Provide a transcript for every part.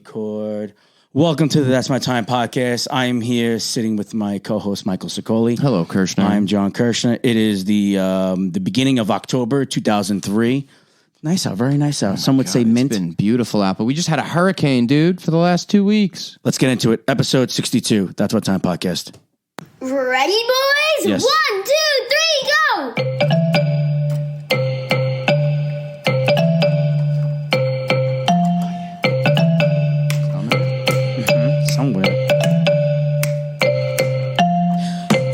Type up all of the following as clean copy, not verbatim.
Record. Welcome to the That's My Time podcast. I'm here sitting with my co-host, Michael Sicoli. Hello, Kursh. I'm John Kirshner. It is the beginning of October 2003. Nice out, very nice out. Some would say mint. It's been beautiful out, but we just had a hurricane, dude, for the last 2 weeks. Let's get into it. Episode 62. That's My Time podcast. Ready, boys? Yes. 1, 2, 3, go! Somewhere.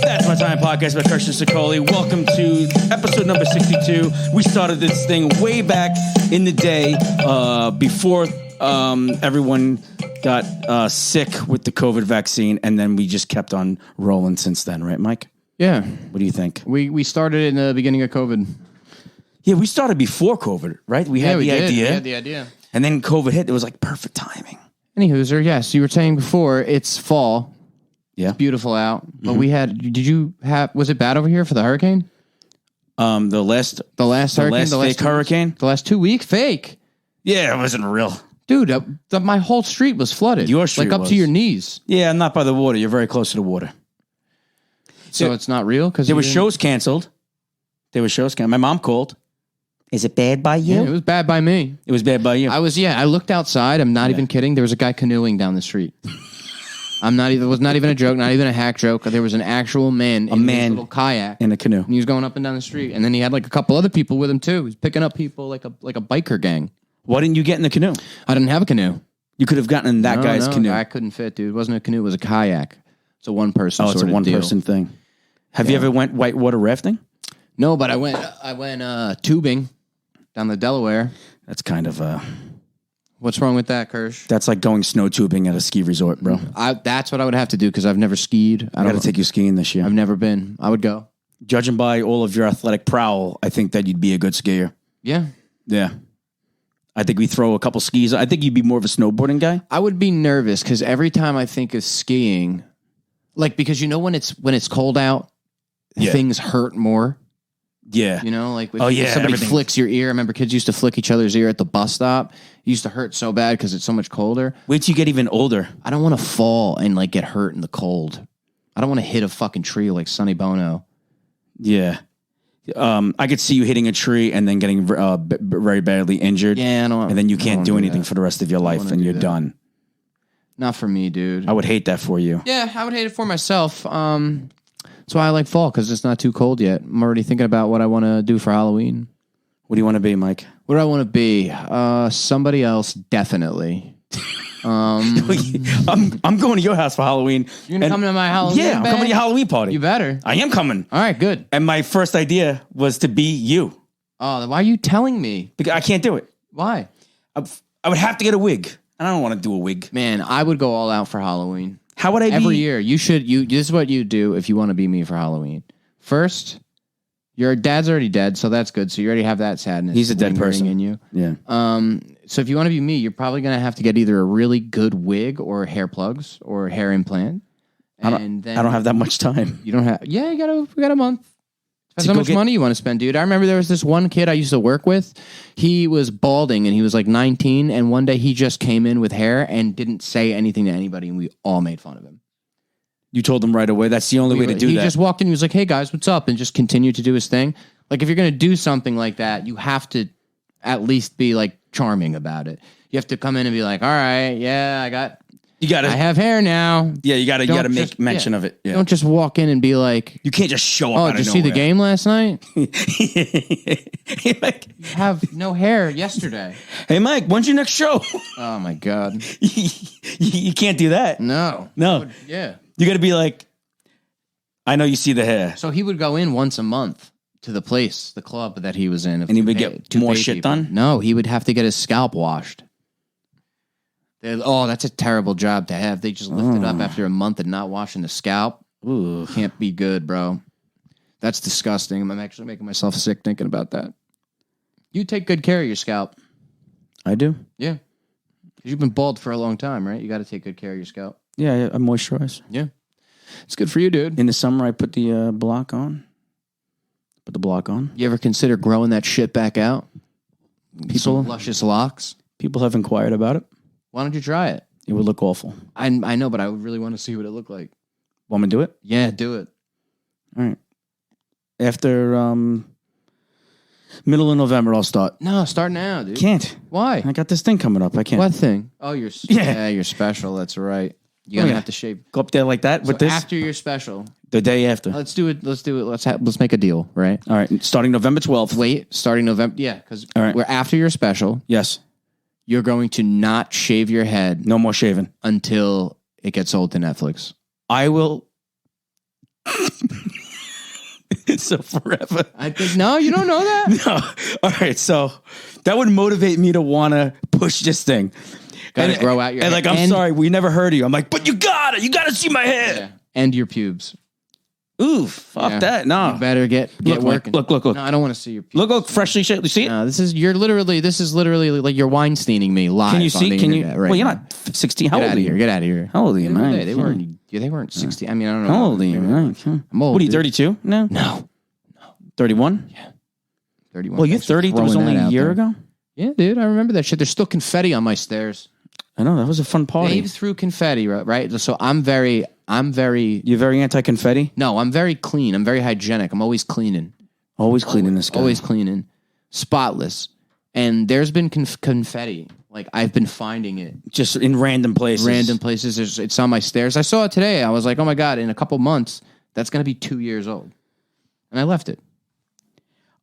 That's My Time podcast by Kursh and Sicoli. Welcome to episode number 62. We started this thing way back in the day before everyone got sick with the COVID vaccine, and then we just kept on rolling since then, right, Mike? Yeah. What do you think? We started in the beginning of COVID. Yeah, we started before COVID, right? We had the idea. We had the idea. And then COVID hit. It was like perfect timing. Anywho, yes, you were saying before, it's fall. Yeah. It's beautiful out. But was it bad over here for the hurricane? The last fake hurricane? The last 2 weeks? Fake. Yeah, it wasn't real. Dude, my whole street was flooded. Your street Like up to your knees. Yeah, I'm not by the water. You're very close to the water. So it's not real? Because there were shows canceled. My mom called. Is it bad by you? Yeah, it was bad by me. It was bad by you. I looked outside. I'm not even kidding. There was a guy canoeing down the street. It was not even a joke, not even a hack joke. There was an actual man in a little kayak. In a canoe. And he was going up and down the street. And then he had like a couple other people with him too. He was picking up people like a biker gang. Why didn't you get in the canoe? I didn't have a canoe. You could have gotten in that guy's canoe. I couldn't fit, dude. It wasn't a canoe. It was a kayak. It's a one-person it's a one-person thing. Have you ever went whitewater rafting? No, but I went tubing down the Delaware. That's kind of What's wrong with that, Kirsch? that's like going snow tubing at a ski resort, bro. That's what I would have to do because I've never skied. I got to take you skiing this year. I've never been. I would go. Judging by all of your athletic prowl, I think that you'd be a good skier. Yeah. Yeah. I think we throw a couple skis. I think you'd be more of a snowboarding guy. I would be nervous because every time I think of skiing, like because when it's cold out, things hurt more. Yeah. You know, like if somebody flicks your ear. I remember kids used to flick each other's ear at the bus stop. It used to hurt so bad because it's so much colder. Wait till you get even older. I don't want to fall and like get hurt in the cold. I don't want to hit a fucking tree like Sonny Bono. Yeah. I could see you hitting a tree and then getting very badly injured. Yeah, and then you can't do anything for the rest of your life and you're done. Not for me, dude. I would hate that for you. Yeah, I would hate it for myself. That's why I like fall because it's not too cold yet. I'm already thinking about what I want to do for Halloween. What do you want to be, Mike? What do I want to be? Somebody else, definitely. I'm going to your house for Halloween. You're going to come to my Halloween? Yeah, I'm coming to your Halloween party. You better. I am coming. All right, good. And my first idea was to be you. Oh, why are you telling me? Because I can't do it. Why? I would have to get a wig. I don't want to do a wig. Man, I would go all out for Halloween. How would I be? Every year. This is what you do if you want to be me for Halloween. First, your dad's already dead, so that's good. So you already have that sadness. He's a dead person in you. Yeah. So if you want to be me, you're probably going to have to get either a really good wig or hair plugs or hair implant. I don't have that much time. You don't have. Yeah, we got a month. Depends how much money you want to spend, dude. I remember there was this one kid I used to work with. He was balding and he was like 19. And one day he just came in with hair and didn't say anything to anybody. And we all made fun of him. You told him right away. That's the only way to do that. He just walked in. He was like, "Hey guys, what's up?" And just continued to do his thing. Like if you're going to do something like that, you have to at least be like charming about it. You have to come in and be like, "All right, yeah, I have hair now." Yeah, you gotta make mention of it. Yeah. Don't just walk in and be like, you can't just show up. "Oh, did you see the game last night?" Like, you have no hair yesterday. Hey, Mike, when's your next show? Oh my god, you can't do that. No. Yeah, you got to be like, I know you see the hair. So he would go in once a month to the club that he was in, and he would get more shit done. No, he would have to get his scalp washed. That's a terrible job to have. They just lift it up after a month and not washing the scalp. Ooh, can't be good, bro. That's disgusting. I'm actually making myself sick thinking about that. You take good care of your scalp. I do. Yeah. Because you've been bald for a long time, right? You got to take good care of your scalp. Yeah, I moisturize. Yeah. It's good for you, dude. In the summer, I put the block on. Put the block on. You ever consider growing that shit back out? Some luscious locks? People have inquired about it. Why don't you try it? It would look awful. I know, but I would really want to see what it looked like. Want me to do it? Yeah, do it. All right. After middle of November, I'll start. No, start now, dude. Can't. Why? I got this thing coming up. I can't. What thing? Oh, you're special. That's right. You're gonna have to shave. Go up there like that with this? After your special. The day after. Let's do it. Let's make a deal, right? All right. Starting November 12th. Wait, starting November. Yeah, because right. we're after your special. Yes. You're going to not shave your head. No more shaving. Until it gets sold to Netflix. I will. So forever. I think no, you don't know that. No. All right. So that would motivate me to want to push this thing. Gotta grow out your and head. like, I'm sorry, we never heard of you. I'm like, but you gotta see my head. Yeah. And your pubes. Ooh, fuck that. No. You better get working. Look. No, I don't want to see your pubes. Look, freshly shaved. You see it? No, this is literally like you're Weinsteining me live. Can you see? Can you? Right well, you're now. not 16. How old are you? Get out of here. How old are you, man? They weren't 16. I mean, I don't know. How old are you, man? I'm old. What are you, 32? No. 31? Yeah. 31. Well, you're 30. That was only a year ago? Yeah, dude. I remember that shit. There's still confetti on my stairs. I know. That was a fun party. Dave threw confetti, right? So I'm very. You're very anti-confetti? No, I'm very clean. I'm very hygienic. I'm always cleaning. Always cleaning this guy. Always cleaning. Spotless. And there's been confetti. Like, I've been finding it. Just in random places. It's on my stairs. I saw it today. I was like, oh my God, in a couple months, that's going to be 2 years old. And I left it.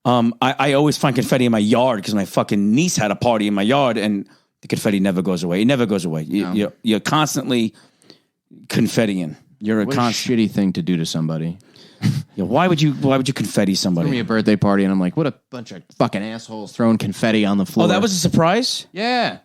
I always find confetti in my yard because my fucking niece had a party in my yard and the confetti never goes away. It never goes away. You're constantly confettiing. You're what a shitty thing to do to somebody. Yeah, why would you confetti somebody? Threw me a birthday party and I'm like, what a bunch of fucking assholes throwing confetti on the floor. Oh, that was a surprise? Yeah.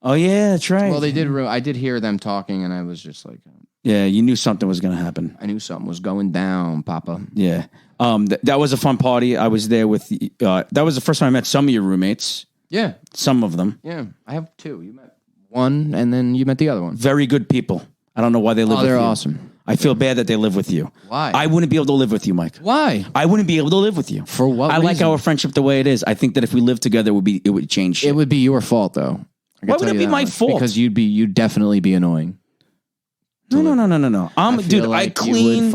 Oh yeah, that's right. Well, I did hear them talking and I was just like, yeah, you knew something was going to happen. I knew something was going down, Papa. Yeah. That was a fun party. I was there with that was the first time I met some of your roommates. Yeah. Some of them. Yeah. I have two. You met one and then you met the other one. Very good people. I don't know why they live with you. They're awesome. I feel bad that they live with you. Why? I wouldn't be able to live with you, Mike. Why? I wouldn't be able to live with you. For what I reason? like our friendship the way it is. I think that if we lived together, it would change shit. It would be your fault, though. Why would it be my fault? Because you'd definitely be annoying. No. I clean.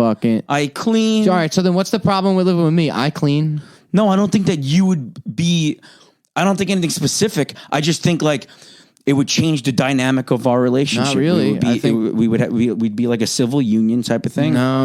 I clean. All right, so then what's the problem with living with me? I clean. No, I don't think that you would be. I don't think anything specific. I just think like it would change the dynamic of our relationship. Not really. We'd be like a civil union type of thing. No.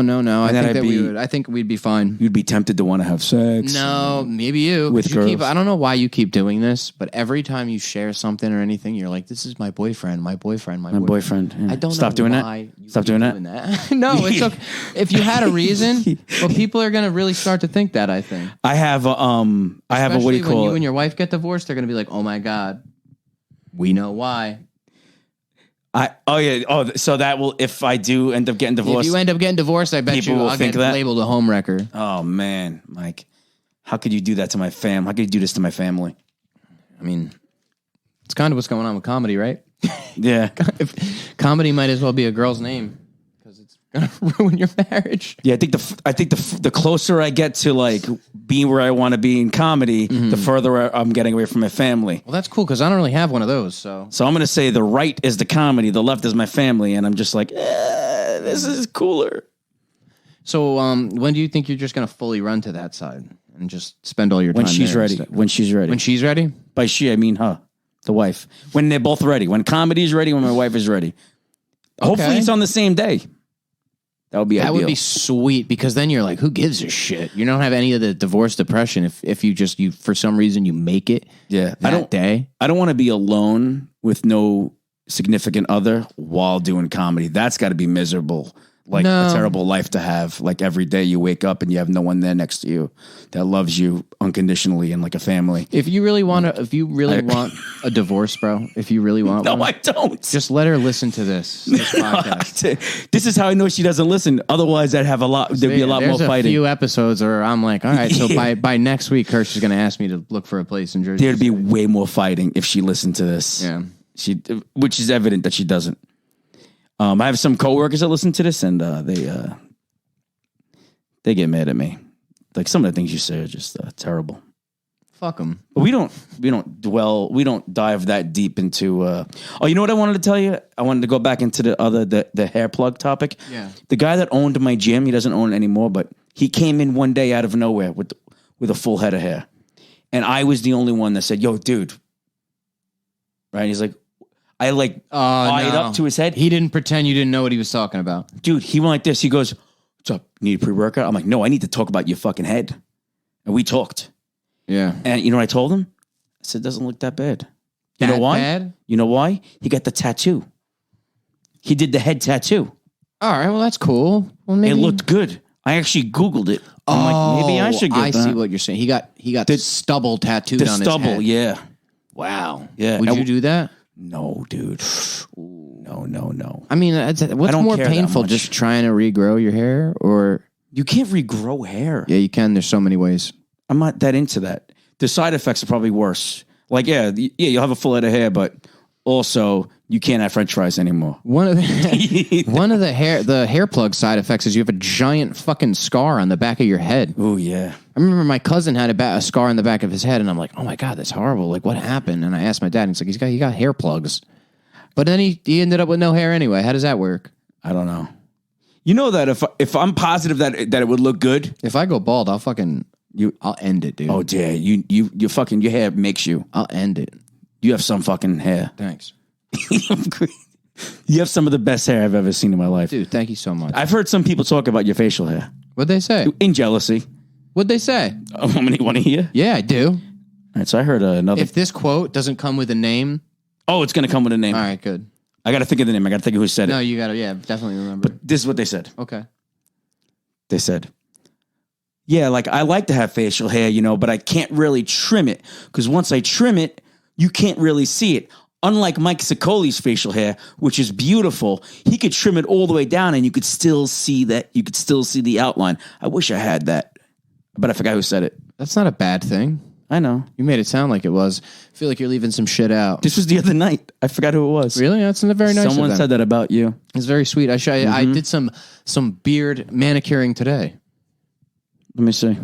I think we'd be fine. You'd be tempted to want to have sex. No, maybe you. With girls. I don't know why you keep doing this, but every time you share something or anything, you're like, "This is my boyfriend, my boyfriend, my boyfriend." Yeah. I don't Stop know doing why that. Stop doing that. No, it's okay. If you had a reason, well, people are gonna really start to think that. I think I have a what do you call when it? you and your wife get divorced, they're gonna be like, "Oh my God, we know why." So that will, if I do end up getting divorced. If you end up getting divorced, I bet people will I'll think get that? labeled a homewrecker. Oh man, Mike, how could you do that to my fam? How could you do this to my family? I mean, it's kind of what's going on with comedy, right? Yeah. Comedy might as well be a girl's name because it's gonna ruin your marriage. Yeah, I think the closer I get to like being where I want to be in comedy, the further I'm getting away from my family. Well, that's cool because I don't really have one of those. So I'm gonna say the right is the comedy, the left is my family, and I'm just like, this is cooler. So when do you think you're just gonna fully run to that side and just spend all your time when she's there ready? instead? When she's ready. When she's ready? By she, I mean her, the wife. When they're both ready. When comedy is ready. When my wife is ready. Hopefully, it's on the same day. That would be ideal. That would be sweet because then you're like, who gives a shit? You don't have any of the divorce depression if you for some reason you make it. Yeah, that day. I don't want to be alone with no significant other while doing comedy. That's got to be miserable. Like a terrible life to have. Like every day you wake up and you have no one there next to you that loves you unconditionally and like a family. If you really want a divorce, bro, if you really want no, one, I don't. Just let her listen to this podcast. This is how I know she doesn't listen. Otherwise, there'd be a lot more fighting. There's a few episodes where I'm like, all right, so by next week, Kursh is going to ask me to look for a place in Jersey. There'd be way more fighting if she listened to this. Yeah, which is evident that she doesn't. I have some coworkers that listen to this, and they get mad at me. Like some of the things you say are just terrible. fuck them. We don't dive that deep into. Oh, you know what I wanted to tell you? I wanted to go back into the hair plug topic. Yeah. The guy that owned my gym, he doesn't own it anymore, but he came in one day out of nowhere with a full head of hair, and I was the only one that said, "Yo, dude." Right? He's like, I eyed up to his head. He didn't pretend you didn't know what he was talking about. Dude, he went like this. He goes, "What's up? Need a pre-workout?" I'm like, "No, I need to talk about your fucking head." And we talked. Yeah. And you know what I told him? I said, it doesn't look that bad. You know why? Bad? You know why? He got the tattoo. He did the head tattoo. All right, well, that's cool. Well, maybe... It looked good. I actually Googled it. I'm like, maybe I should get that. I see what you're saying. He got the stubble tattooed on his head. The stubble, yeah. Wow. Yeah. Would you do that? No, dude. No. I mean, what's more painful, just trying to regrow your hair or... You can't regrow hair. Yeah, you can. There's so many ways. I'm not that into that. The side effects are probably worse. Like, you'll have a full head of hair, but also you can't have French fries anymore. One of the hair plug side effects is you have a giant fucking scar on the back of your head. Oh yeah. I remember my cousin had a scar on the back of his head, and I'm like, oh my God, that's horrible. Like, what happened? And I asked my dad, and he's like, he got hair plugs. But then he ended up with no hair anyway. How does that work? I don't know. You know that if I'm positive that it would look good, if I go bald, I'll end it, dude. Oh yeah, you fucking your hair makes you. I'll end it. You have some fucking hair. Thanks. You have some of the best hair I've ever seen in my life, dude. Thank you so much. I've heard some people talk about your facial hair. What'd they say? In jealousy. What'd they say? How many want to hear? Yeah, I do. All right, so I heard another. If this quote doesn't come with a name, it's going to come with a name. All right, good. I got to think of the name. I got to think of who said it. No, you got to, definitely remember. But this is what they said. Okay. They said, yeah, like I like to have facial hair, but I can't really trim it because once I trim it, you can't really see it. Unlike Mike Sicoli's facial hair, which is beautiful, he could trim it all the way down and you could still see that. You could still see the outline. I wish I had that, but I forgot who said it. That's not a bad thing. I know. You made it sound like it was. I feel like you're leaving some shit out. This was the other night. I forgot who it was. Really? That's very nice. Someone said that about you. It's very sweet. I did some beard manicuring today. Let me see. It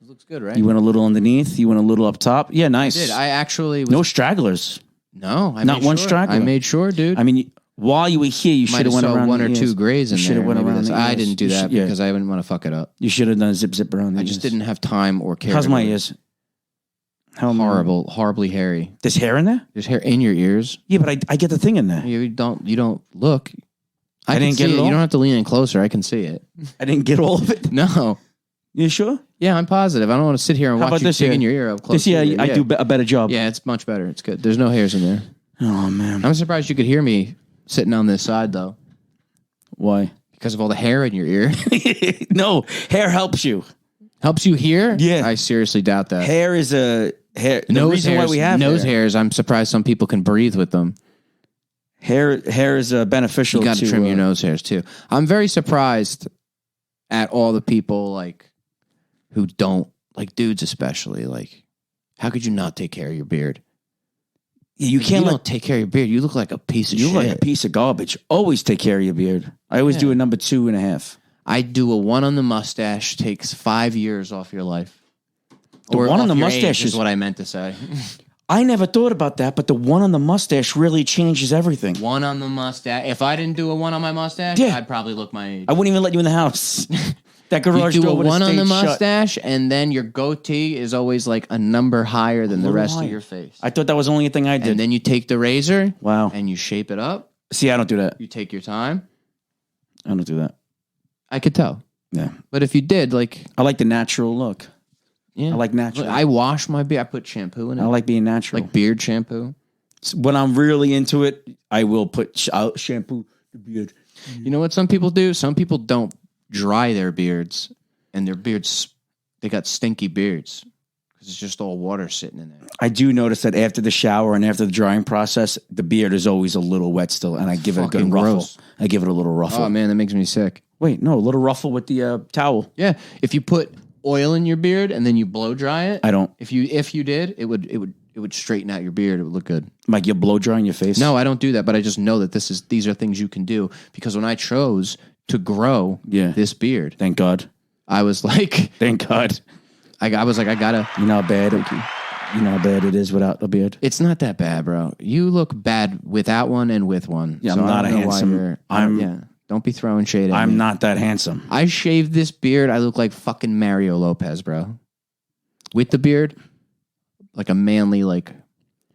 looks good, right? You went a little underneath. You went a little up top. Yeah, nice. I did. I actually was... No stragglers. No, not one straggler. I made sure, dude. I mean, while you were here, you should have went around one or two grays in there. Should have went around. I didn't do that because I didn't want to fuck it up. You should have done a zip around. I just didn't have time or care. How's my ears? Horribly hairy. There's hair in there? There's hair in your ears. Yeah, but I get the thing in there. You don't look. I didn't get it all? You don't have to lean in closer. I can see it. I didn't get all of it? No. You sure? Yeah, I'm positive. I don't want to sit here and watch you digging your ear up close. This year, I do a better job. Yeah, it's much better. It's good. There's no hairs in there. Oh, man. I'm surprised you could hear me sitting on this side, though. Why? Because of all the hair in your ear. No, hair helps you. Helps you hear? Yeah. I seriously doubt that. Hair is a... Hair. The reason hairs, why we have nose hairs, I'm surprised some people can breathe with them. Hair is beneficial. You got to trim your nose hairs, too. I'm very surprised at all the people, who don't... dudes especially. How could you not take care of your beard? You can't. You don't take care of your beard. You look like a piece of shit. You look like a piece of garbage. Always take care of your beard. I always do a number 2.5. I do a 1 on the mustache. Takes 5 years off your life. The one on the mustache is what I meant to say. I never thought about that, but the one on the mustache really changes everything. 1 on the mustache. If I didn't do a 1 on my mustache, I'd probably look my age. I wouldn't even let you in the house. That garage you do door a would have 1 on the stayed mustache, and then your goatee is always a number higher than the rest of your face. I thought that was the only thing I did. And then you take the razor, wow, and you shape it up. See, I don't do that. You take your time. I don't do that. I could tell. Yeah, but if you did, I like the natural look. Yeah, I like natural. I wash my beard. I put shampoo in it. I like being natural, like beard shampoo. When I'm really into it, I will put shampoo the beard. You know what some people do? Some people don't dry their beards. And their beards, they got stinky beards because it's just all water sitting in there. I do notice that after the shower and after the drying process, the beard is always a little wet still, and I give it a good ruffle. Gross. I give it a little ruffle. Oh man, that makes me sick. Wait, no, a little ruffle with the towel. Yeah, if you put oil in your beard and then you blow dry it, I don't. If you did, it would straighten out your beard. It would look good. Like you blow drying your face? No, I don't do that, but I just know that these are things you can do because when I chose to grow this beard, thank God. I was like, thank God. I was like, I gotta. You know how bad it is without a beard. It's not that bad, bro. You look bad without one and with one. Yeah, I'm not a handsome. Don't be throwing shade at me. I'm not that handsome. I shaved this beard. I look like fucking Mario Lopez, bro. With the beard, like a manly, like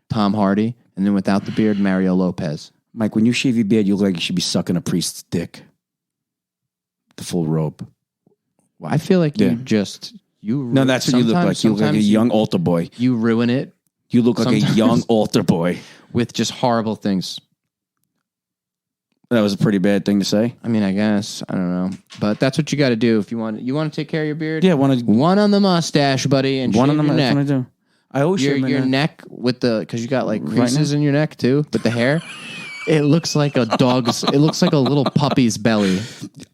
Tom Hardy, and then without the beard, Mario Lopez. Mike, when you shave your beard, you look like you should be sucking a priest's dick. The full robe. Well, I feel like Yeah. No, that's what you look like. You look like a young altar boy. You ruin it You look like a young altar boy. with just horrible things. That was a pretty bad thing to say. I mean, I guess. I don't know. But that's what you got to do if you want. You want to take care of your beard? Yeah, one on the mustache, buddy, and one shave on the your neck. That's what I do. I always shave my Your neck with the, because you got like creases in your neck too, with the hair. It looks like a dog's. It looks like a little puppy's belly.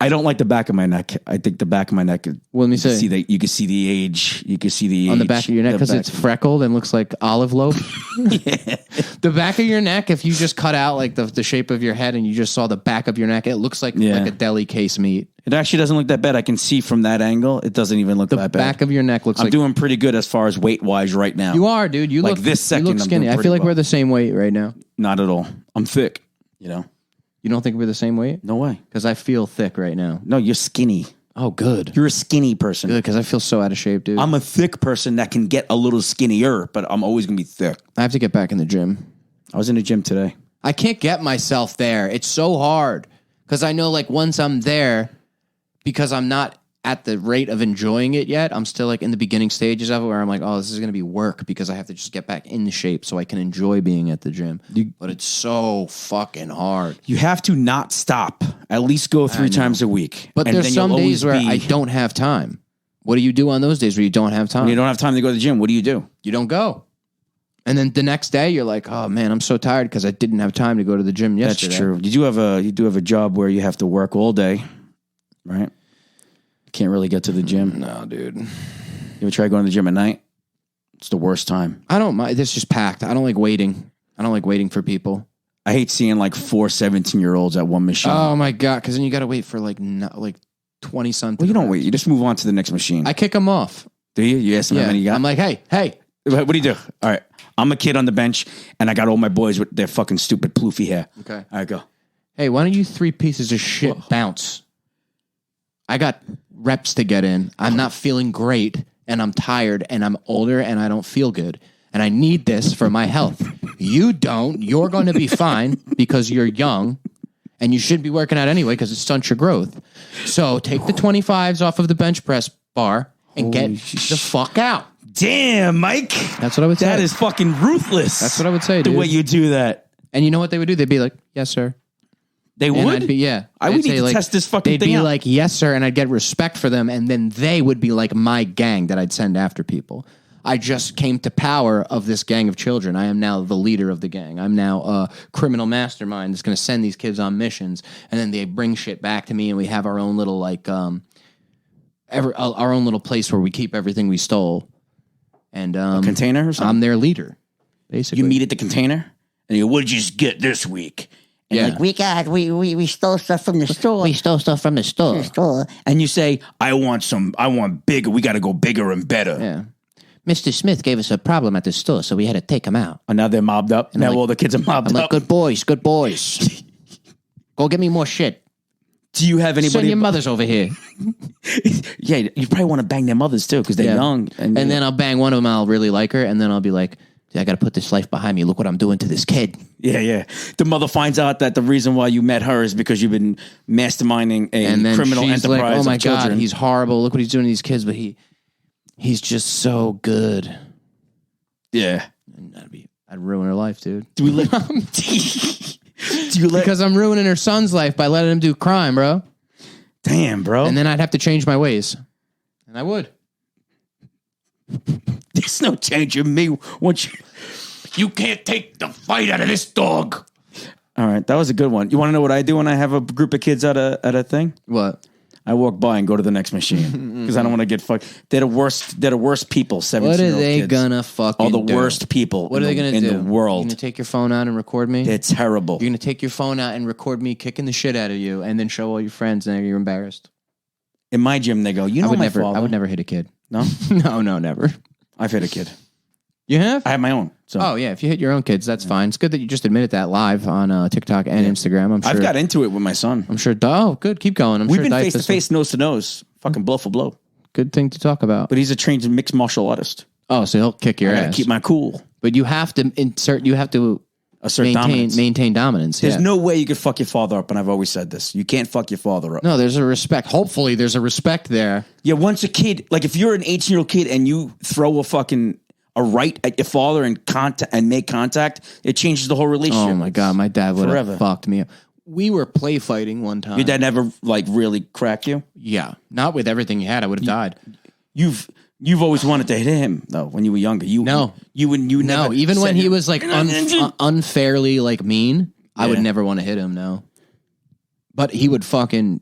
I don't like the back of my neck. I think the back of my neck. Let me see. You can see the age. You can see the age On the back of your neck because it's freckled and looks like olive loaf. Yeah. The back of your neck, if you just cut out like the shape of your head and you just saw the back of your neck, it looks like a deli case meat. It actually doesn't look that bad. I can see from that angle. It doesn't even look that bad. The back of your neck looks I'm doing pretty good as far as weight wise right now. You are, dude. You like look this second. You look skinny. I feel like we're the same weight right now. Not at all. I'm thick. You know. You don't think we're the same weight? No way. Because I feel thick right now. No, you're skinny. Oh, good. You're a skinny person. Good, because I feel so out of shape, dude. I'm a thick person that can get a little skinnier, but I'm always going to be thick. I have to get back in the gym. I was in the gym today. I can't get myself there. It's so hard. Because I know, like, once I'm there, because I'm not at the rate of enjoying it yet, I'm still, like, in the beginning stages of it where I'm like, oh, this is going to be work because I have to just get back in shape so I can enjoy being at the gym. But it's so fucking hard. You have to not stop. At least go 3 times a week. But and there's some days where I don't have time. What do you do on those days where you don't have time? When you don't have time to go to the gym, what do? You don't go. And then the next day, you're like, "Oh man, I'm so tired because I didn't have time to go to the gym yesterday." That's true. You do have a job where you have to work all day, right? Can't really get to the gym. No, dude. You ever try going to the gym at night? It's the worst time. I don't mind. It's just packed. I don't like waiting. I don't like waiting for people. I hate seeing like 4 17-year-olds at one machine. Oh my god! Because then you got to wait for like 20 something. Well, you don't wait. You just move on to the next machine. I kick them off. Do you? You ask them how many you got? I'm like, hey. What do you do? All right. I'm a kid on the bench, and I got all my boys with their fucking stupid ploofy hair. Okay. All right, go. Hey, why don't you 3 pieces of shit bounce? I got reps to get in. I'm not feeling great, and I'm tired, and I'm older, and I don't feel good. And I need this for my health. You don't. You're going to be fine because you're young, and you should be working out anyway because it stunts your growth. So take the 25s off of the bench press bar and get the fuck out. Damn, Mike. That's what I would say. That is fucking ruthless. That's what I would say, dude. The way you do that. And you know what they would do? They'd be like, yes, sir. They And would? I'd be, yeah. I would need to test this fucking thing They'd be out. like, yes, sir, and I'd get respect for them, and then they would be like my gang that I'd send after people. I just came to power of this gang of children. I am now the leader of the gang. I'm now a criminal mastermind that's going to send these kids on missions, and then they bring shit back to me, and we have our own little like our own little place where we keep everything we stole. And a container or something? I'm their leader, basically. You meet at the container, and you go, what did you just get this week? And like, we stole stuff from the store. We stole stuff from the store. And you say, I want bigger. We got to go bigger and better. Yeah. Mr. Smith gave us a problem at the store, so we had to take him out. And now they're mobbed up. And now all the kids are mobbed I'm up. like, good boys. Go get me more shit. Do you have anybody? Send your mothers over here. Yeah, you probably want to bang their mothers too because they're young. And then I'll bang one of them. I'll really like her, and then I'll be like, I got to put this life behind me. Look what I'm doing to this kid. Yeah. The mother finds out that the reason why you met her is because you've been masterminding a criminal she's enterprise. Like, oh my of children. God, he's horrible. Look what he's doing to these kids, but he's just so good. Yeah. And I'd ruin her life, dude. Do you let? Because I'm ruining her son's life by letting him do crime, bro. Damn, bro. And then I'd have to change my ways. And I would. There's no change in me. You can't take the fight out of this dog. All right, that was a good one. You want to know what I do when I have a group of kids at a thing? What? I walk by and go to the next machine because I don't want to get fucked. They're the worst. They're the worst people. 17-year-old What are they kids. gonna fucking All the do? worst people. What are they gonna do in the world? You're gonna take your phone out and record me? They're terrible. You're gonna take your phone out and record me kicking the shit out of you, and then show all your friends, and you're embarrassed. In my gym, they go, "You know my father." I would never hit a kid. No? No, never. I've hit a kid. You have? I have my own. So. Oh, yeah. If you hit your own kids, that's fine. It's good that you just admitted that live on TikTok and Instagram. I'm sure. I've got into it with my son. I'm sure. Oh, good. Keep going. We've been face to face, nose to nose. Fucking blow for blow. Good thing to talk about. But he's a trained mixed martial artist. Oh, so he'll kick your I gotta ass. keep my cool. But you have to Assert dominance. maintain dominance. There's no way you could fuck your father up, and I've always said this. You can't fuck your father up. No, there's a respect. Hopefully, there's a respect there. Yeah, once a kid, like if you're an 18-year-old kid and you throw a right at your father and make contact, it changes the whole relationship. Oh my God, my dad would Forever. have fucked me up. We were play fighting one time. Your dad never like really cracked you? Yeah, not with everything he had. I would have died. You've always wanted to hit him though when you were younger. You never even when he was like unfairly like mean, I would never want to hit him. No, but he would fucking.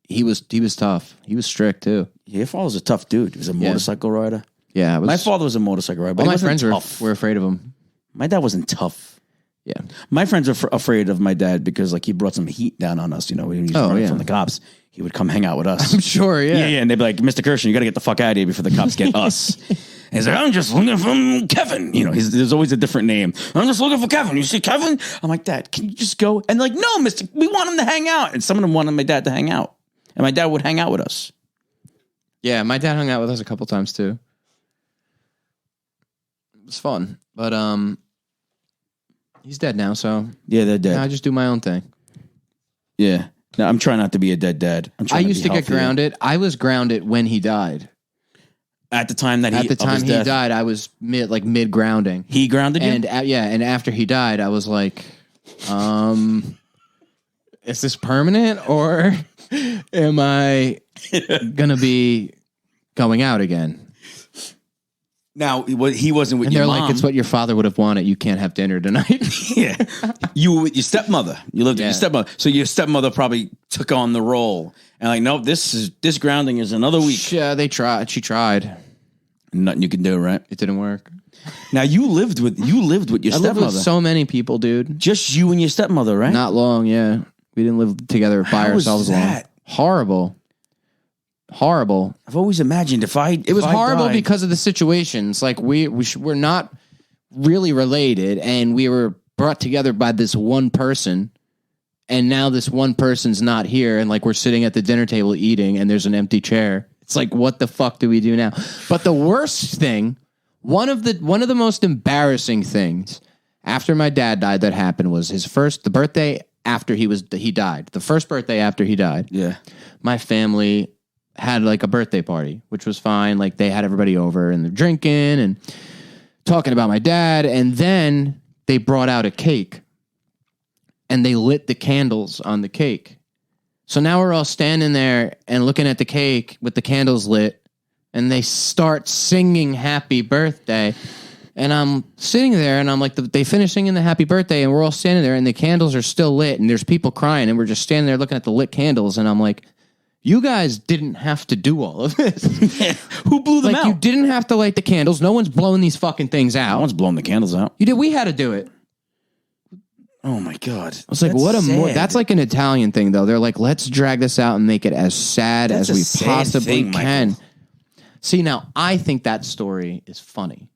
He was tough. He was strict too. Yeah, your father was a tough dude. He was a motorcycle rider. Yeah, my father was a motorcycle rider. But all my friends were afraid of him. My dad wasn't tough. Yeah, my friends are afraid of my dad because like he brought some heat down on us. You know, when he was running from the cops. He would come hang out with us. I'm sure, yeah. Yeah, and they'd be like, Mr. Kursh, you got to get the fuck out of here before the cops get us. And he's like, I'm just looking for Kevin. You know, there's always a different name. I'm just looking for Kevin. You see Kevin? I'm like, Dad, can you just go? And they're like, no, mister, we want him to hang out. And some of them wanted my dad to hang out. And my dad would hang out with us. Yeah, my dad hung out with us a couple times too. It was fun. But he's dead now, so. Yeah, they're dead. I just do my own thing. Yeah. No, I'm trying not to be a dead dad. I used to get grounded. I was grounded when he died. At the time that he died, I was mid grounding. He grounded you? And and after he died, I was like, is this permanent or am I gonna be going out again? Now, he wasn't with and your they're mom. like, it's what your father would have wanted. You can't have dinner tonight. Yeah. You were with your stepmother. You lived with your stepmother. So your stepmother probably took on the role. And like, nope, this grounding is another week. Yeah, they tried. She tried. Nothing you can do, right? It didn't work. Now you lived with your stepmother. Lived with so many people, dude. Just you and your stepmother, right? Not long, yeah. We didn't live together by ourselves long. Horrible. I've always imagined it was horrible because of the situations. Like we're not really related, and we were brought together by this one person, and now this one person's not here, and like we're sitting at the dinner table eating, and there's an empty chair. It's like, what the fuck do we do now? But the worst thing, one of the most embarrassing things after my dad died that happened was the birthday after he died. The first birthday after he died. Yeah. My family had like a birthday party, which was fine. Like they had everybody over and they're drinking and talking about my dad. And then they brought out a cake and they lit the candles on the cake. So now we're all standing there and looking at the cake with the candles lit, and they start singing happy birthday. And I'm sitting there and I'm like, they finish singing the happy birthday and we're all standing there and the candles are still lit and there's people crying and we're just standing there looking at the lit candles. And I'm like, you guys didn't have to do all of this. Who blew them out? You didn't have to light the candles. No one's blowing these fucking things out. No one's blowing the candles out. You did. We had to do it. Oh my God. I was like, that's like an Italian thing though. They're like, let's drag this out and make it as sad as we possibly can. See, now I think that story is funny.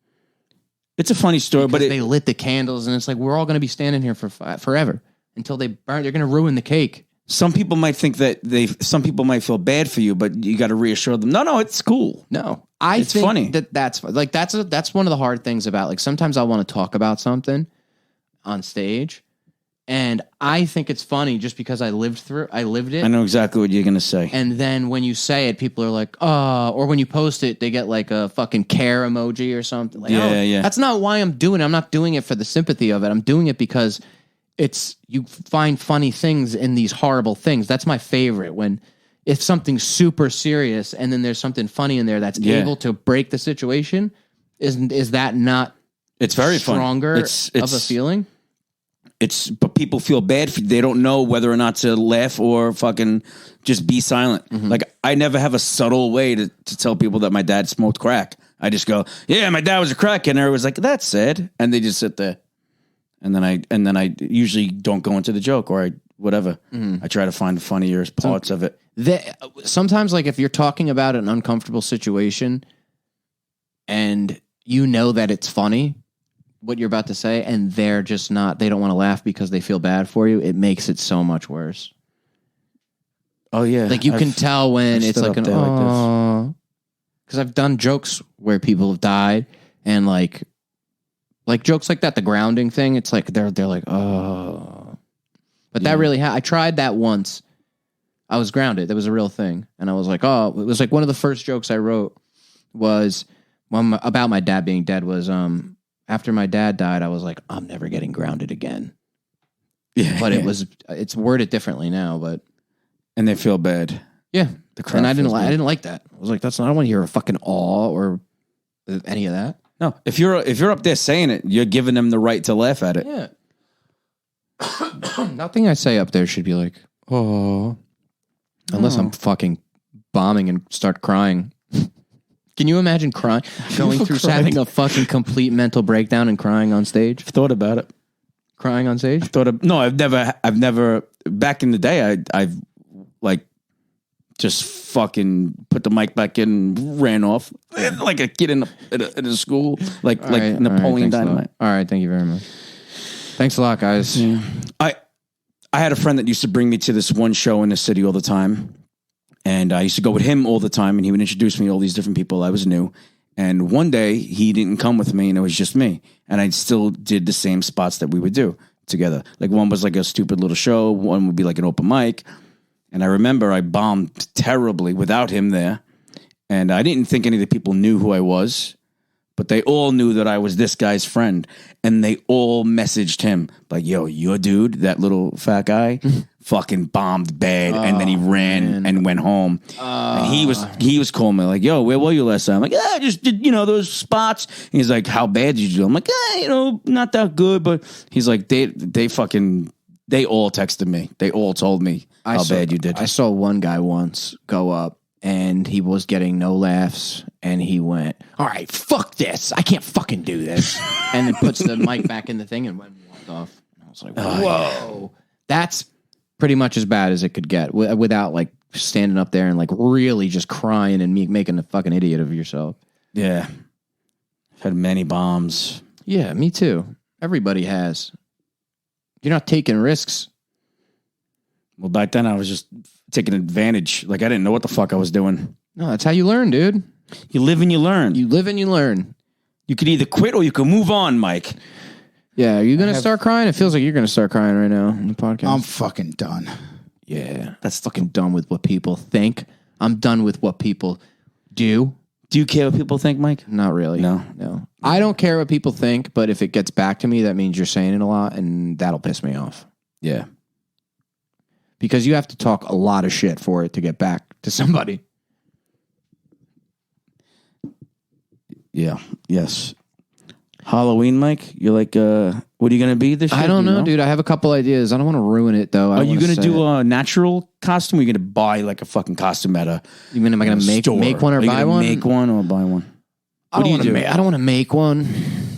It's a funny story, but they lit the candles and it's like, we're all going to be standing here for forever until they burn. They're going to ruin the cake. Some people might think that some people might feel bad for you, but you got to reassure them. No, it's cool. No, it's think funny. That's one of the hard things about, like, sometimes I want to talk about something on stage and I think it's funny just because I lived it. I know exactly what you're going to say. And then when you say it, people are like, oh, or when you post it, they get like a fucking care emoji or something. Like, yeah. That's not why I'm doing it. I'm not doing it for the sympathy of it. I'm doing it because you find funny things in these horrible things. That's my favorite, when if something's super serious and then there's something funny in there that's able to break the situation. Is that not? It's very stronger of a feeling. But people feel bad. They don't know whether or not to laugh or fucking just be silent. Mm-hmm. Like I never have a subtle way to tell people that my dad smoked crack. I just go, yeah, my dad was a crackhead, and everyone's like, that's sad, and they just sit there. And then I usually don't go into the joke or whatever. Mm. I try to find the funnier parts of it. Sometimes, like if you're talking about an uncomfortable situation, and you know that it's funny, what you're about to say, and they're just not, they don't want to laugh because they feel bad for you, it makes it so much worse. Oh, yeah. Like you can tell when it's like an, oh, because I've done jokes where people have died, and like jokes like that, the grounding thing, it's like, they're like, oh. But that really, I tried that once. I was grounded. That was a real thing. And I was like, oh, it was like one of the first jokes I wrote was about my dad being dead was, after my dad died, I was like, I'm never getting grounded again. Yeah. But it's worded differently now, but. And they feel bad. Yeah. And I didn't like that. I was like, I don't want to hear a fucking awe or any of that. No, if you're up there saying it, you're giving them the right to laugh at it. Yeah. Nothing I say up there should be like, oh. Unless I'm fucking bombing and start crying. Can you imagine crying? Going through having a fucking complete mental breakdown and crying on stage? I've thought about it. Crying on stage? I've never, back in the day, I've like just fucking put the mic back in and ran off like a kid in a school, like Napoleon Dynamite. All right, thank you very much. Thanks a lot, guys. Yeah. I had a friend that used to bring me to this one show in the city all the time. And I used to go with him all the time, and he would introduce me to all these different people. I was new. And one day, he didn't come with me, and it was just me. And I still did the same spots that we would do together. Like, one was like a stupid little show. One would be like an open mic. And I remember I bombed terribly without him there. And I didn't think any of the people knew who I was. But they all knew that I was this guy's friend. And they all messaged him. Like, yo, your dude, that little fat guy, fucking bombed bad. And then he ran and went home. And he was calling me like, yo, where were you last time? I'm like, I just did, those spots. And he's like, how bad did you do? I'm like, not that good. But he's like, they all texted me. They all told me how bad you did. I saw one guy once go up. And he was getting no laughs, and he went, all right, fuck this. I can't fucking do this. And then puts the mic back in the thing and walked off. And I was like, whoa. Yeah. That's pretty much as bad as it could get without, like, standing up there and, like, really just crying and making a fucking idiot of yourself. Yeah. I've had many bombs. Yeah, me too. Everybody has. You're not taking risks. Well, back then I was just taking advantage. Like, I didn't know what the fuck I was doing. No, that's how you learn, dude. You live and you learn. You live and you learn. You could either quit or you can move on, Mike. Yeah, are you going to start crying? It feels like you're going to start crying right now in the podcast. I'm fucking done. Yeah, that's fucking done with what people think. I'm done with what people do. Do you care what people think, Mike? Not really. No. I don't care what people think, but if it gets back to me, that means you're saying it a lot, and that'll piss me off. Yeah. Because you have to talk a lot of shit for it to get back to somebody. Yeah. Yes. Halloween, Mike? You're like, what are you going to be this year? I don't know, dude. I have a couple ideas. I don't want to ruin it, though. Are you going to do a natural costume, or are you going to buy like a fucking costume at a You mean, am I going to make one or buy one? Make one or buy one? What do you do? I don't want to make one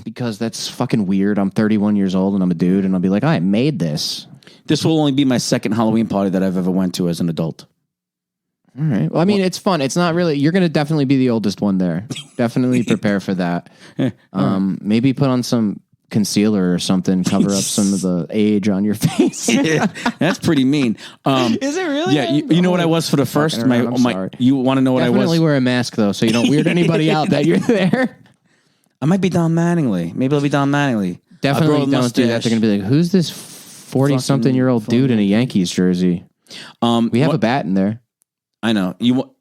because that's fucking weird. I'm 31 years old and I'm a dude, and I'll be like, I made this. This will only be my second Halloween party that I've ever went to as an adult. All right. Well, I mean, it's fun. It's not really. You're going to definitely be the oldest one there. Definitely prepare for that. Maybe put on some concealer or something, cover up some of the age on your face. Yeah, that's pretty mean. Is it really? Yeah. You know what I was for the first? You want to know what I was? Definitely wear a mask though, so you don't weird anybody out that you're there. I might be Don Mattingly. Maybe I'll be Don Mattingly. Definitely don't do that. They're going to be like, who's this 40-something-year-old dude in a Yankees jersey? We have a bat in there. I know.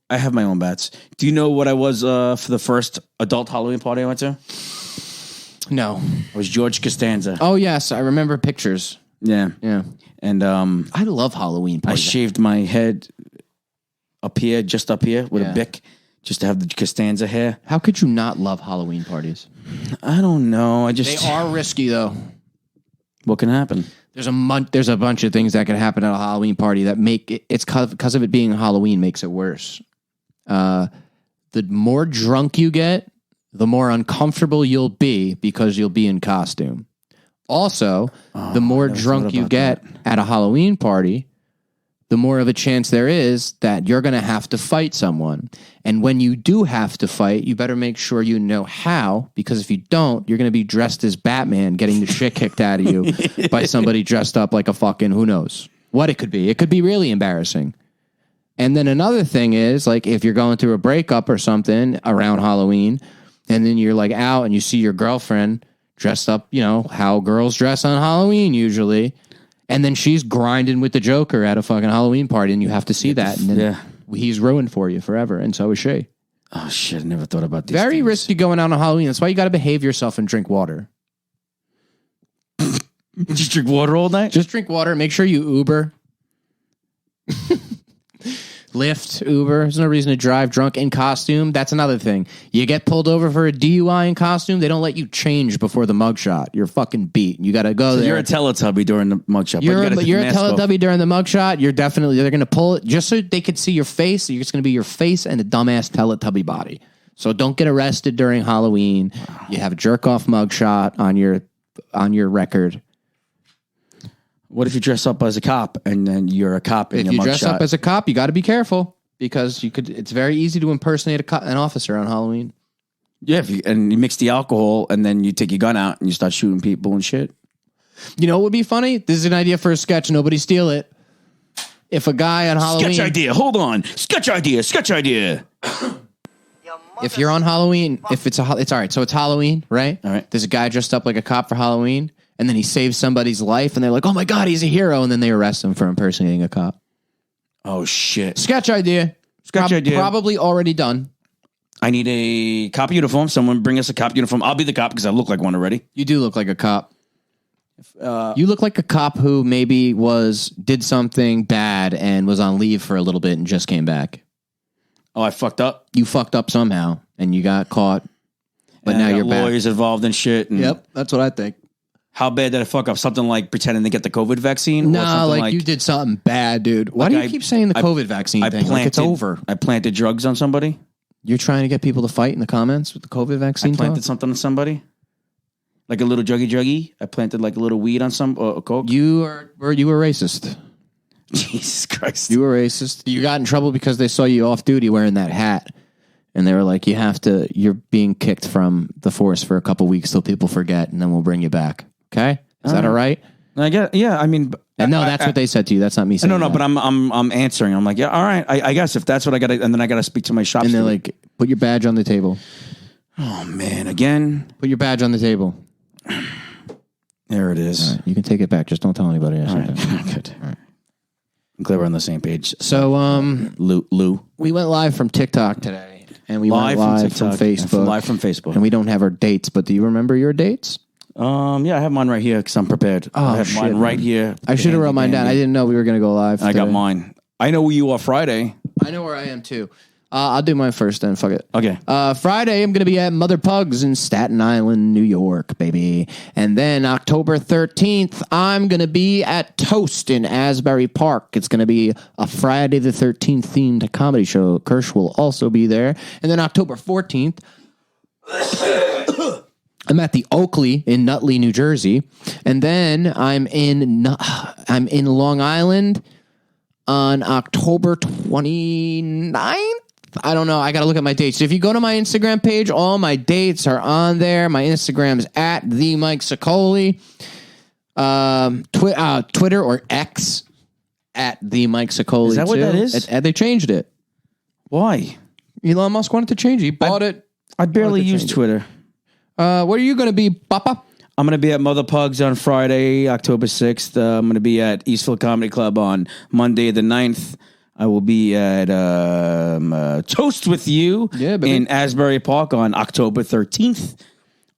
I have my own bats. Do you know what I was for the first adult Halloween party I went to? No. I was George Costanza. Oh, yes. I remember pictures. Yeah. And I love Halloween parties. I shaved my head just up here with a Bic, just to have the Costanza hair. How could you not love Halloween parties? I don't know. They are risky, though. What can happen? There's a bunch of things that can happen at a Halloween party that make it, it's because of it being Halloween makes it worse. The more drunk you get, the more uncomfortable you'll be because you'll be in costume. Also, the more drunk you get at a Halloween party, the more of a chance there is that you're going to have to fight someone. And when you do have to fight, you better make sure you know how, because if you don't, you're going to be dressed as Batman getting the shit kicked out of you by somebody dressed up like a fucking who knows what it could be. It could be really embarrassing. And then another thing is, like, if you're going through a breakup or something around Halloween, and then you're like out and you see your girlfriend dressed up, you know, how girls dress on Halloween usually, and then she's grinding with the Joker at a fucking Halloween party, and you have to see that, and then he's ruined for you forever, and so is she. Oh shit! I never thought about these. Very things. risky going out on Halloween. That's why you got to behave yourself and drink water. Just drink water all night. Just drink water. Make sure you Uber. Lyft, Uber. There's no reason to drive drunk in costume. That's another thing. You get pulled over for a DUI in costume, they don't let you change before the mugshot. You're fucking beat. You got to go there. You're a Teletubby during the mugshot. You're a Teletubby during the mugshot. You're definitely, they're going to pull it just so they could see your face. You're just going to be your face and a dumbass Teletubby body. So don't get arrested during Halloween. Wow. You have a jerk-off mugshot on your record. What if you dress up as a cop and then you're a cop in your mugshot? If you dress up as a cop, you got to be careful because it's very easy to impersonate an officer on Halloween. Yeah, and you mix the alcohol and then you take your gun out and you start shooting people and shit. You know what would be funny? This is an idea for a sketch. Nobody steal it. If a guy on Halloween... Sketch idea. Hold on. Sketch idea. If you're on Halloween, it's all right. So it's Halloween, right? All right. There's a guy dressed up like a cop for Halloween. And then he saves somebody's life, and they're like, oh, my God, he's a hero. And then they arrest him for impersonating a cop. Oh, shit. Sketch idea. Probably already done. I need a cop uniform. Someone bring us a cop uniform. I'll be the cop because I look like one already. You do look like a cop. You look like a cop who maybe did something bad and was on leave for a little bit and just came back. Oh, I fucked up? You fucked up somehow, and you got caught. But and now you're back. Lawyers involved in shit. And yep, that's what I think. How bad did I fuck up? Something like pretending to get the COVID vaccine? No, like you did something bad, dude. Why do you keep saying the COVID vaccine thing? Like it's over. I planted drugs on somebody. You're trying to get people to fight in the comments with the COVID vaccine? I planted something on somebody. Like a little druggy. I planted like a little weed on some coke. You were racist. Jesus Christ. You were racist. You got in trouble because they saw you off duty wearing that hat. And they were like, you're being kicked from the force for a couple weeks till people forget, and then we'll bring you back. Okay? Is that all right? I guess, yeah, I mean... No, that's what they said to you. That's not me saying No, but I'm answering. I'm like, yeah, all right. I guess if that's what I got to... And then I got to speak to my shop. And they're like, put your badge on the table. Oh, man. Again? Put your badge on the table. There it is. Right, you can take it back. Just don't tell anybody. All right. Good. All right. I'm glad we're on the same page. So, Lou. We went live from TikTok today. And we went live from Facebook. Live from Facebook. And we don't have our dates, but do you remember your dates? Yeah, I have mine right here because I'm prepared. Oh, I have mine right here. I should have wrote mine down. I didn't know we were going to go live today. I got mine. I know where you are Friday. I know where I am too. I'll do mine first then. Fuck it. Okay. Friday, I'm going to be at Mother Pug's in Staten Island, New York, baby. And then October 13th, I'm going to be at Toast in Asbury Park. It's going to be a Friday the 13th themed comedy show. Kursh will also be there. And then October 14th, I'm at the Oakley in Nutley, New Jersey. And then I'm in Long Island on October 29th. I don't know. I got to look at my dates. So if you go to my Instagram page, all my dates are on there. My Instagram is at the Mike Sicoli. Twitter or X at the Mike Sicoli. Is that what that is? They changed it. Why? Elon Musk wanted to change it. He bought it. I barely use Twitter. Where are you going to be, Papa? I'm going to be at Mother Pug's on Friday, October 6th. I'm going to be at Eastville Comedy Club on Monday the 9th. I will be at Toast with You in Asbury Park on October 13th.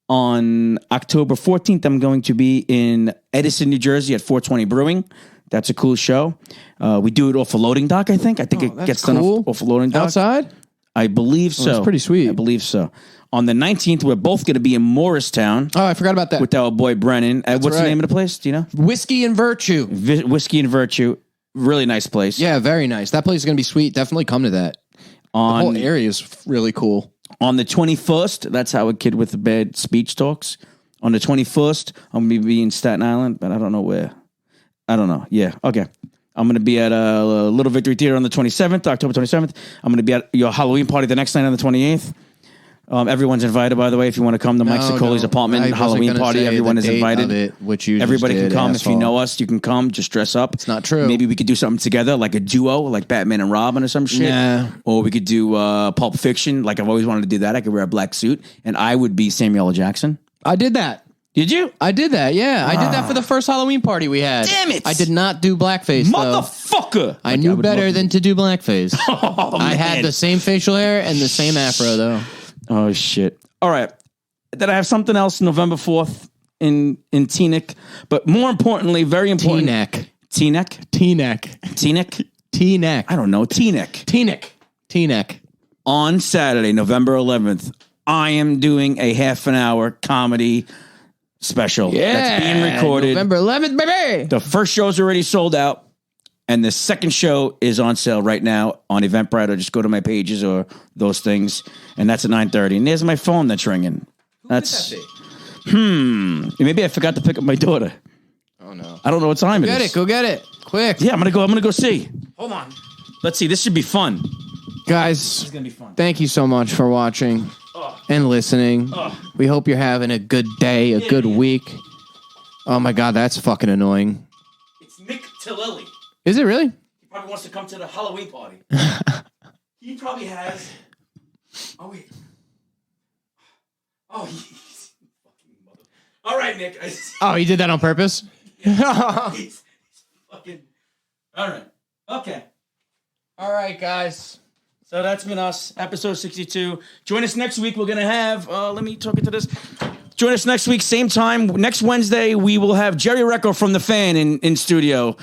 On October 14th, I'm going to be in Edison, New Jersey at 420 Brewing. That's a cool show. We do it off a loading dock, I think. It gets done off a loading dock. Outside? I believe so. That's pretty sweet. I believe so. On the 19th, we're both going to be in Morristown. Oh, I forgot about that. With our boy Brennan. What's the name of the place? Do you know? Whiskey and Virtue. Whiskey and Virtue. Really nice place. Yeah, very nice. That place is going to be sweet. Definitely come to that. The whole area is really cool. On the 21st, that's how a kid with a bad speech talks. On the 21st, I'm going to be in Staten Island, but I don't know where. I don't know. Yeah, okay. I'm going to be at a Little Victory Theater on the 27th, October 27th. I'm going to be at your Halloween party the next night on the 28th. Everyone's invited, by the way. If you want to come to Mike Sicoli's apartment Halloween party, everyone is invited. Which you everybody can come. If you know us, you can come. Just dress up. It's not true. Maybe we could do something together, like a duo, like Batman and Robin or some shit. Nah. Or we could do Pulp Fiction. Like I've always wanted to do that. I could wear a black suit, and I would be Samuel L. Jackson. I did that. Did you? I did that, yeah. I did that for the first Halloween party we had. Damn it! I did not do blackface, motherfucker. I knew better than to do blackface. Oh, I had the same facial hair and the same afro, though. Oh, shit. All right. Then I have something else November 4th in Teaneck. But more importantly, very important. Teaneck. I don't know. Teaneck. On Saturday, November 11th, I am doing a half an hour comedy special. Yeah. That's being recorded. November 11th, baby. The first show's already sold out. And the second show is on sale right now on Eventbrite, or just go to my pages or those things. And that's at 9:30. And there's my phone that's ringing. That's maybe I forgot to pick up my daughter. Oh no. I don't know what time it is. Go get it. Quick. Yeah, I'm gonna go see. Hold on. Let's see. This should be fun. Guys, This is gonna be fun. thank you so much for watching and listening. We hope you're having a good day, a good week. Oh my god, that's fucking annoying. It's Nick Tillelli. Is it really? He probably wants to come to the Halloween party. He probably has. Oh wait. Oh, he's fucking mother. All right, Nick. Oh, he did that on purpose? He's fucking. All right. Okay. All right, guys. So that's been us, episode 62. Join us next week. We're going to have, let me talk into this. Join us next week, same time. Next Wednesday, we will have Jerry Recco from The Fan in studio.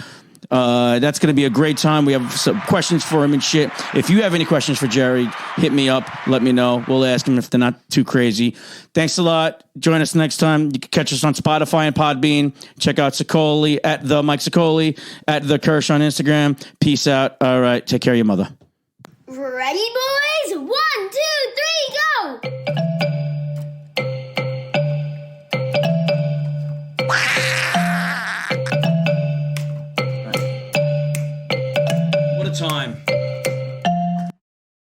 That's going to be a great time. We have some questions for him and shit. If you have any questions for Jerry, hit me up. Let me know. We'll ask him if they're not too crazy. Thanks a lot. Join us next time. You can catch us on Spotify and Podbean. Check out Sicoli at the Mike Sicoli, at the Kursh on Instagram. Peace out. All right. Take care of your mother. Ready, boys? 1, 2, 3, go! What a time.